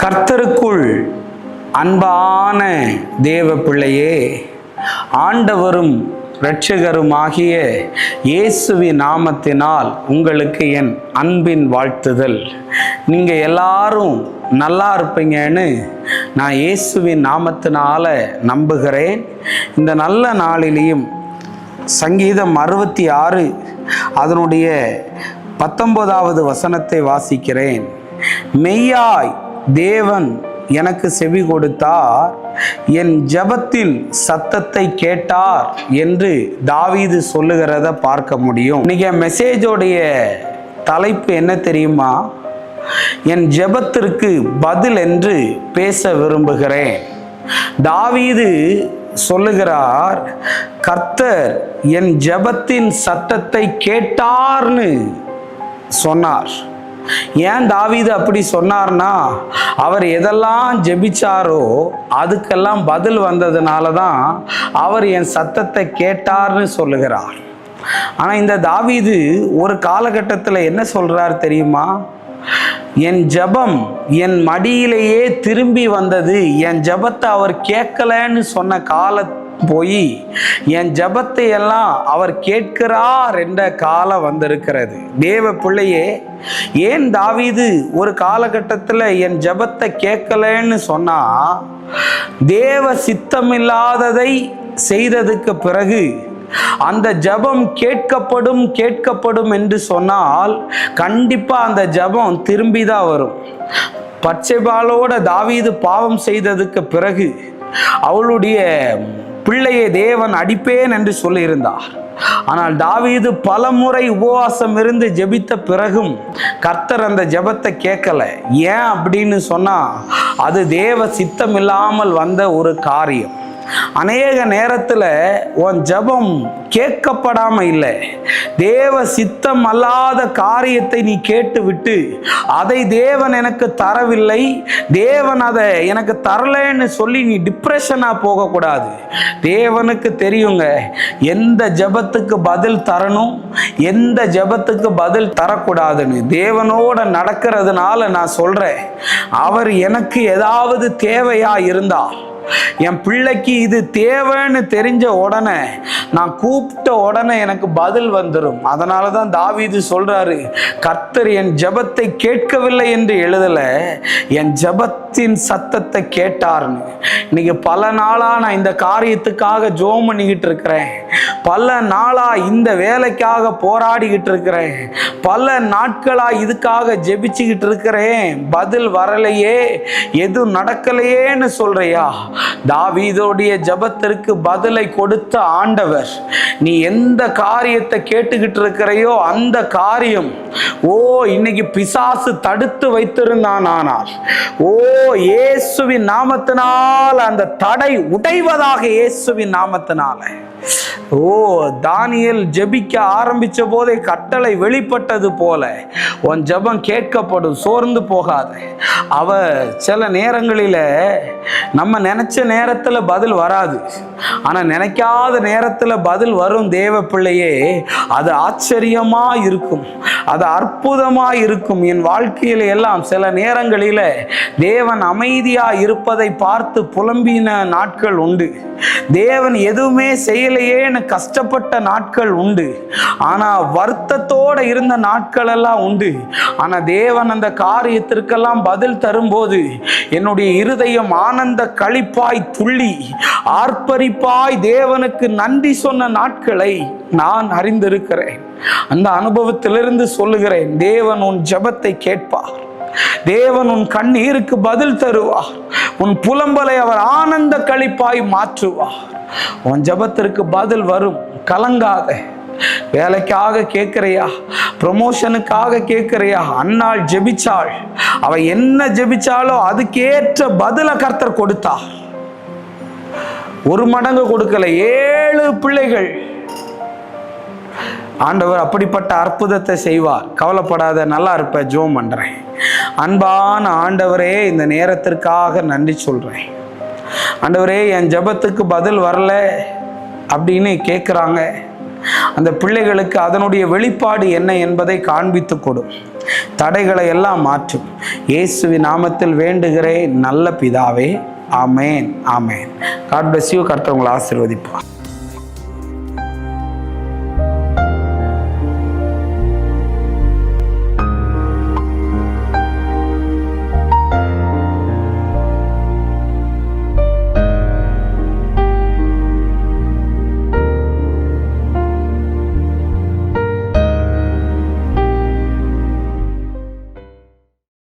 கர்த்தருக்குள் அன்பான தேவ பிள்ளையே, ஆண்டவரும் இரட்சகருமாகிய இயேசுவின் நாமத்தினால் உங்களுக்கு என் அன்பின் வாழ்த்துதல். நீங்கள் எல்லாரும் நல்லா இருப்பீங்கன்னு நான் இயேசுவின் நாமத்தினால நம்புகிறேன். இந்த நல்ல நாளிலேயும் சங்கீதம் 66 அதனுடைய 19வது வசனத்தை வாசிக்கிறேன். மெய்யாய் தேவன் எனக்கு செவி கொடுத்தார், என் ஜெபத்தின் சத்தத்தை கேட்டார் என்று தாவீது சொல்லுகிறத பார்க்க முடியும். இன்னைக்கு மெசேஜோடைய தலைப்பு என்ன தெரியுமா? என் ஜெபத்திற்கு பதில் என்று பேச விரும்புகிறேன். தாவீது சொல்லுகிறார், கர்த்தர் என் ஜெபத்தின் சத்தத்தை கேட்டார்னு சொன்னார். ஏன் தாவீது அப்படி சொன்னார்னா, அவர் எதெல்லாம் ஜெபிச்சாரோ அதுக்கெல்லாம் பதில் வந்ததுனால தான் அவர் என் சத்தத்தை கேட்டார்னு சொல்லுகிறார். ஆனால் இந்த தாவீது ஒரு காலகட்டத்தில் என்ன சொல்றார் தெரியுமா? என் ஜெபம் என் மடியிலேயே திரும்பி வந்தது, என் ஜெபத்தை அவர் கேட்கலன்னு சொன்ன காலம் போய் என் ஜெபத்தை எல்லாம் அவர் கேட்கிறார் என்ற காலம் வந்திருக்கிறது. தேவ பிள்ளையே, ஏன் தாவீது ஒரு காலகட்டத்தில் என் ஜெபத்தை கேட்கலன்னு சொன்னா, தேவ சித்தமில்லாததை செய்ததுக்கு பிறகு அந்த ஜெபம் கேட்கப்படும் என்று சொன்னால் கண்டிப்பா அந்த ஜெபம் திரும்பி தான் வரும். பத்சேபாளோட தாவீது பாவம் செய்ததுக்கு பிறகு அவளுடைய பிள்ளையை தேவன் அடிப்பேன் என்று சொல்லியிருந்தார். ஆனால் தாவீது பல முறை உபவாசம் இருந்து ஜெபித்த பிறகும் கர்த்தர் அந்த ஜெபத்தை கேட்கல. ஏன் அப்படின்னு சொன்னா, அது தேவ சித்தம் இல்லாமல் வந்த ஒரு காரியம். அநேக நேரத்தில் உன் ஜெபம் கேட்கப்படாம இல்லை, தேவ சித்தம் அல்லாத காரியத்தை நீ கேட்டு விட்டு அதை தேவன் எனக்கு தரவில்லை, தேவன் அதை எனக்கு தரலைன்னு சொல்லி நீ டிப்ரெஷனாக போகக்கூடாது. தேவனுக்கு தெரியுங்க எந்த ஜெபத்துக்கு பதில் தரணும், எந்த ஜெபத்துக்கு பதில் தரக்கூடாதுன்னு. தேவனோட நடக்கிறதுனால நான் சொல்றேன், அவர் எனக்கு ஏதாவது தேவையா இருந்தா, என் பிள்ளைக்கு இது தேவைன்னு தெரிஞ்ச உடனே, நான் கூப்பிட்ட உடனே எனக்கு பதில் வந்துடும். அதனால தான் தாவீது சொல்றாரு, கர்த்தர் என் ஜெபத்தை கேட்கவில்லை என்று எழுதல, என் ஜெபத்தின் சத்தத்தை கேட்டார்னு. இன்னைக்கு பல நாளா நான் இந்த காரியத்துக்காக ஜெபம் பண்ணிக்கிட்டு இருக்கிறேன், பல நாளா இந்த வேலைக்காக போராடிக்கிட்டு இருக்கிறேன், பல நாட்களா இதுக்காக ஜெபிச்சுக்கிட்டு இருக்கிறேன், பதில் வரலையே, எதுவும் நடக்கலையேன்னு சொல்றியா? தாவீதோடைய ஜெபத்திற்கு பதிலை கொடுத்த ஆண்டவர், நீ எந்த காரியத்தை கேட்டுக்கிட்டு இருக்கிறையோ அந்த காரியம் இன்னைக்கு பிசாசு தடுத்து வைத்திருந்தான், ஆனால் இயேசுவின் நாமத்தினால் அந்த தடை உடைவதாக, இயேசுவின் நாமத்தினால. தானியேல் ஜெபிக்க ஆரம்பிச்ச போதே கட்டளை வெளிப்பட்டது போல உன் ஜெபம் கேட்கப்படும், சோர்ந்து போகாத. சில நேரங்களில் நம்ம நினைச்ச நேரத்தில் பதில் வராது, ஆனால் நினைக்காத நேரத்தில் பதில் வரும். தேவ பிள்ளையே, அது ஆச்சரியமா இருக்கும், அது அற்புதமா இருக்கும். என் வாழ்க்கையில எல்லாம் சில நேரங்களில் தேவன் அமைதியா இருப்பதை பார்த்து புலம்பின நாட்கள் உண்டு, தேவன் எதுவுமே செய்யலையேன்னு கஷ்டப்பட்ட நாட்கள் உண்டு, ஆனா வருத்தத்தோட இருந்த நாட்கள் எல்லாம் உண்டு. ஆனா தேவன் அந்த காரியத்திற்கெல்லாம் பதில் தரும்போது என்னுடைய இருதயம் ஆனந்த களிப்பாய் துள்ளி ஆர்ப்பரிப்பாய் தேவனுக்கு நன்றி சொன்ன நாட்களை நான் அறிந்திருக்கிறேன். அந்த அனுபவத்திலிருந்து சொல்லுகிறேன், தேவன் உன் ஜெபத்தை கேட்பார், தேவன் உன் கண்ணீருக்கு பதில் தருவார், உன் புலம்பலை அவர் ஆனந்த களிப்பாய் மாற்றுவார். உன் ஜெபத்திற்கு பதில் வரும், கலங்காத. வேலைக்காக கேட்கிறையா, ப்ரமோஷனுக்காக கேட்கிறையா? அன்னாள் ஜெபிச்சாள், அவ என்ன ஜெபிச்சாலோ அதுக்கேற்ற பதில கர்த்தர் கொடுத்தார். 1 மடங்கு கொடுக்கல, 7 பிள்ளைகள். ஆண்டவர் அப்படிப்பட்ட அற்புதத்தை செய்வார். கவலைப்படாத, நல்லா இருப்ப. ஜெபம் பண்றேன். அன்பான ஆண்டவரே, இந்த நேரத்திற்காக நன்றி சொல்றேன். ஆண்டவரே, என் ஜெபத்துக்கு பதில் வரல அப்படின்னு கேட்குறாங்க. அந்த பிள்ளைகளுக்கு அதனுடைய வெளிப்பாடு என்ன என்பதை காண்பித்து கொடும். தடைகளை எல்லாம் மாற்றும். இயேசுவின் நாமத்தில் வேண்டுகிறேன் நல்ல பிதாவே. ஆமேன், ஆமேன். God bless you. கர்த்தர் உங்களை ஆசீர்வதிப்பார்.